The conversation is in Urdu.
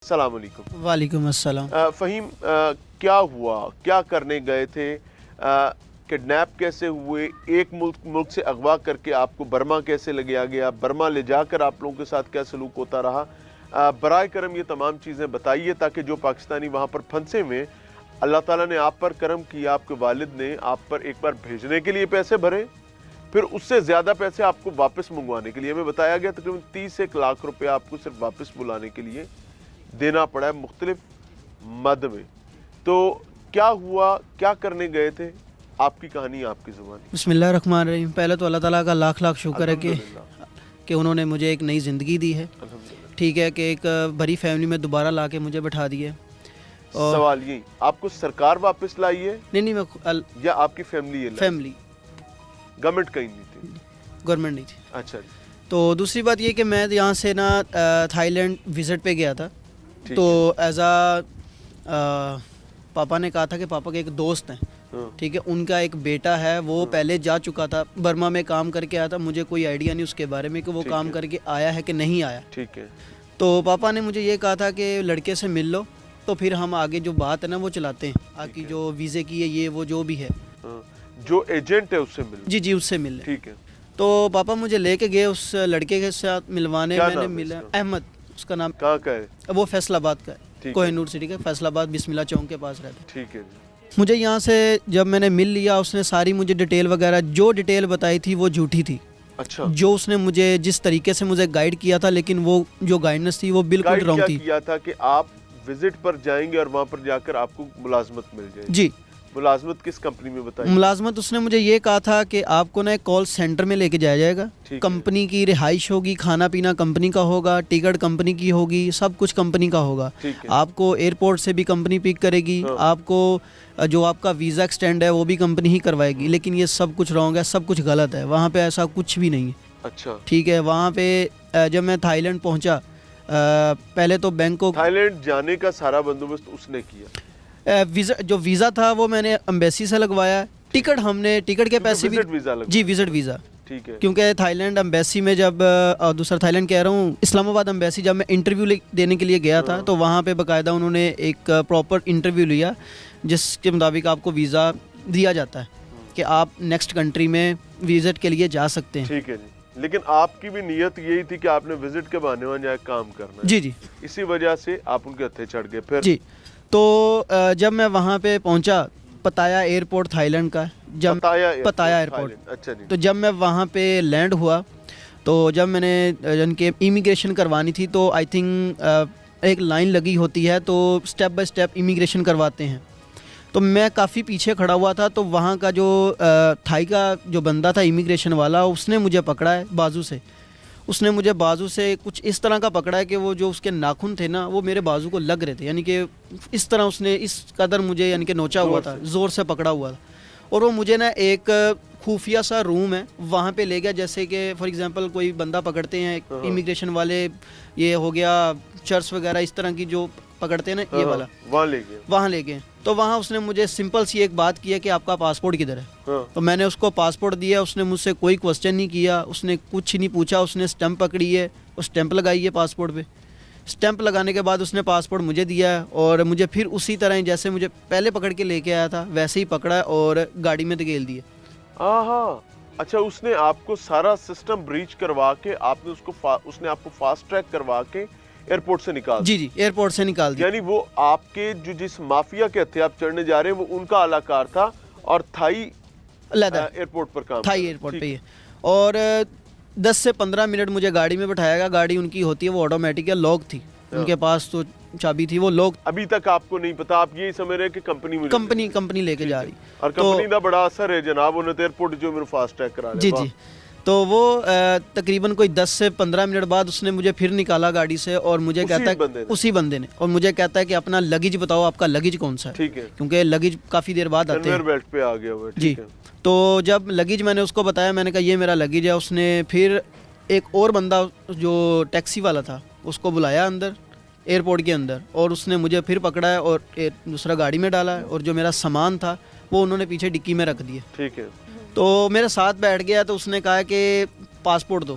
السلام علیکم۔ وعلیکم السلام۔ فہیم، کیا ہوا، کیا کرنے گئے تھے، کڈنیپ کیسے ہوئے، ایک ملک سے اغوا کر کے آپ کو برما کیسے لگیا گیا، برما لے جا کر آپ لوگوں کے ساتھ کیا سلوک ہوتا رہا، برائے کرم یہ تمام چیزیں بتائیے تاکہ جو پاکستانی وہاں پر پھنسے ہوئے، اللہ تعالیٰ نے آپ پر کرم کیا، آپ کے والد نے آپ پر ایک بار بھیجنے کے لیے پیسے بھرے، پھر اس سے زیادہ پیسے آپ کو واپس منگوانے کے لیے، ہمیں بتایا گیا تقریباً 30 لاکھ روپے آپ کو صرف واپس بلانے کے لیے دینا پڑا ہے مختلف مد میں۔ تو کیا ہوا، کیا کرنے گئے تھے، آپ کی کہانی آپ کی زبان۔ بسم اللہ الرحمن الرحیم۔ پہلے تو اللہ تعالیٰ کا لاکھ لاکھ شکر ہے کہ انہوں نے مجھے ایک نئی زندگی دی ہے، ٹھیک ہے، کہ ایک بڑی فیملی میں دوبارہ لا کے مجھے بٹھا دیے۔ سوال یہی، آپ کو سرکار واپس لائی ہے نہیں میں یا آپ کی فیملی؟ فیملی، گورنمنٹ کہیں نہیں تھی؟ گورنمنٹ نہیں تھی۔ اچھا جی۔ تو دوسری بات یہ کہ میں یہاں سے نا تھائی لینڈ وزٹ پہ گیا تھا، تو ایز پاپا نے کہا تھا کہ پاپا کے ایک دوست ہیں، ٹھیک ہے، ان کا ایک بیٹا ہے، وہ پہلے جا چکا تھا برما میں، کام کر کے آیا تھا، مجھے کوئی آئیڈیا نہیں اس کے بارے میں کہ وہ کام کر کے آیا ہے کہ نہیں آیا، ٹھیک ہے۔ تو پاپا نے مجھے یہ کہا تھا کہ لڑکے سے مل لو، تو پھر ہم آگے جو بات ہے نا وہ چلاتے ہیں، آپ کی جو ویزے کی ہے یہ وہ جو بھی ہے، جو ایجنٹ ہے اس سے مل۔ جی اس سے مل لیں۔ ٹھیک ہے۔ تو پاپا مجھے لے کے گئے اس لڑکے کے ساتھ ملوانے، میں نے ملا احمد، اس کا نام، کہاں کا ہے؟ وہ فیصل آباد کا ہے، کوہ نور سٹی کا، فیصل آباد بسم اللہ چوک کے پاس رہتا ہے۔ ٹھیک ہے جی۔ مجھے یہاں سے جب میں نے مل لیا، اس نے ساری مجھے ڈیٹیل وغیرہ، جو ڈیٹیل بتائی تھی وہ جھوٹی تھی۔ اچھا۔ جو اس نے مجھے جس طریقے سے مجھے گائیڈ کیا تھا، لیکن وہ جو گائیڈنس تھی وہ بالکل رانگ تھی۔ کیا تھا کہ آپ وزٹ پر جائیں گے اور وہاں پر جا کر آپ کو ملازمت مل جائے گی؟ جی۔ ملازمت کس کمپنی میں بتائی؟ ملازمت اس نے مجھے یہ کہا تھا کہ آپ کو نا ایک کال سینٹر میں لے کے جایا جائے گا، کمپنی کی رہائش ہوگی، کھانا پینا کمپنی کا ہوگا، ٹکٹ کمپنی کی ہوگی، سب کچھ کمپنی کا ہوگا، آپ کو ایئرپورٹ سے بھی کمپنی پک کرے گی، آپ کو جو آپ کا ویزا ایکسٹینڈ ہے وہ بھی کمپنی ہی کروائے گی، لیکن یہ سب کچھ رانگ ہے، سب کچھ غلط ہے، وہاں پہ ایسا کچھ بھی نہیں ہے۔ اچھا، ٹھیک ہے۔ وہاں پہ جب میں تھائی لینڈ پہنچا، پہلے تو بینکاک، تھائی لینڈ جانے کا سارا بندوبست اس نے کیا؟ جو ویزا تھا وہ میں نے امبیسی سے لگوایا، ٹکٹ ہم نے، ٹکٹ کے پیسے بھی، جی وزٹ ویزا، ٹھیک ہے، کیونکہ تھائی لینڈ امبیسی میں جب دوسرا تھائی لینڈ کہہ رہا ہوں، اسلام آباد امبیسی جب میں انٹرویو دینے کے لیے گیا تھا، تو وہاں پہ باقاعدہ انہوں نے ایک پراپر انٹرویو لیا جس کے مطابق آپ کو ویزا دیا جاتا ہے کہ آپ نیکسٹ کنٹری میں وزٹ کے لیے جا سکتے ہیں۔ ٹھیک ہے جی۔ لیکن آپ کی بھی نیت یہی تھی کہ آپ نے وزٹ کے بہانے وہاں جائے کام کرنا ہے؟ جی اسی وجہ سے آپ ان کے ہتھے چڑھ گئے۔ پھر جی، تو جب میں وہاں پہ پہنچا، پتایا ایئرپورٹ تھائی لینڈ کا، جب پتایا ایئرپورٹ، اچھا جی، تو جب میں وہاں پہ لینڈ ہوا، تو جب میں نے ان کے امیگریشن کروانی تھی، تو آئی تھنک ایک لائن لگی ہوتی ہے، تو سٹیپ بائی سٹیپ امیگریشن کرواتے ہیں، تو میں کافی پیچھے کھڑا ہوا تھا، تو وہاں کا جو تھائی کا جو بندہ تھا امیگریشن والا، اس نے مجھے پکڑا ہے بازو سے، اس نے مجھے بازو سے کچھ اس طرح کا پکڑا ہے کہ وہ جو اس کے ناخن تھے نا وہ میرے بازو کو لگ رہے تھے، یعنی کہ اس طرح اس نے اس قدر مجھے یعنی کہ نوچا ہوا تھا، زور سے پکڑا ہوا تھا، اور وہ مجھے نا ایک خفیہ سا روم ہے وہاں پہ لے گیا، جیسے کہ فار ایگزامپل کوئی بندہ پکڑتے ہیں امیگریشن والے، یہ ہو گیا چرس وغیرہ اس طرح کی جو پکڑتے ہیں نا، یہ والا، وہاں لے گئے۔ تو وہاں اس نے مجھے سمپل سی ایک بات کی ہے کہ آپ کا پاسپورٹ کدھر ہے، تو میں نے اس کو پاسپورٹ دیا، اس نے مجھ سے کوئی کوسچن نہیں کیا، اس نے کچھ نہیں پوچھا، اس نے اسٹیمپ پکڑی ہے، اور اسٹیمپ لگائی ہے پاسپورٹ پہ، اسٹیمپ لگانے کے بعد اس نے پاسپورٹ مجھے دیا ہے، اور مجھے پھر اسی طرح ہی جیسے مجھے پہلے پکڑ کے لے کے آیا تھا ویسے ہی پکڑا اور گاڑی میں دھکیل دیا۔ اچھا، اس نے آپ کو سارا سسٹم بریچ کروا کے اس نے آپ کو فاسٹ ٹریک کروا کے ایئرپورٹ سے نکال دیا؟ جی ایئرپورٹ سے نکال دیا۔ یعنی وہ آپ کے جس مافیا کے ہتھے آپ چڑھنے جا رہے ہیں وہ ان کا اعلی کار تھا، اور تھائی ایئرپورٹ پر کام، تھائی ایئرپورٹ پہ ہی، اور 10 سے 15 منٹ مجھے گاڑی میں بٹھایا گا، گاڑی ان کی ہوتی ہے وہ آٹومیٹک ہے، لاک تھی ان کے پاس، تو چابی تھی وہ لوگ، ابھی تک آپ کو نہیں پتا، آپ یہی سمجھ رہے کہ کمپنی لے کے جا رہی، اور کمپنی دا بڑا اثر ہے جناب، انہوں نے ایئرپورٹ جو میرے فاسٹ ٹریک کرا لیا۔ جی تو وہ تقریباً کوئی 10 سے 15 منٹ بعد اس نے مجھے پھر نکالا گاڑی سے، اور مجھے کہتا ہے اسی بندے نے، اور مجھے کہتا ہے کہ اپنا لگیج بتاؤ، آپ کا لگیج کون سا ہے، ٹھیک ہے، کیونکہ لگیج کافی دیر بعد آتے ہیں، کنویئر بیلٹ پہ آ گیا ہوا ہے۔ جی، تو جب لگیج میں نے اس کو بتایا، میں نے کہا یہ میرا لگیج ہے، اس نے پھر ایک اور بندہ جو ٹیکسی والا تھا اس کو بلایا اندر ایئرپورٹ کے اندر، اور اس نے مجھے پھر پکڑا ہے اور دوسرا گاڑی میں ڈالا ہے، اور جو میرا سامان تھا وہ انہوں نے پیچھے ڈکی میں رکھ دیا۔ ٹھیک ہے، تو میرے ساتھ بیٹھ گیا، تو اس نے کہا کہ پاسپورٹ دو،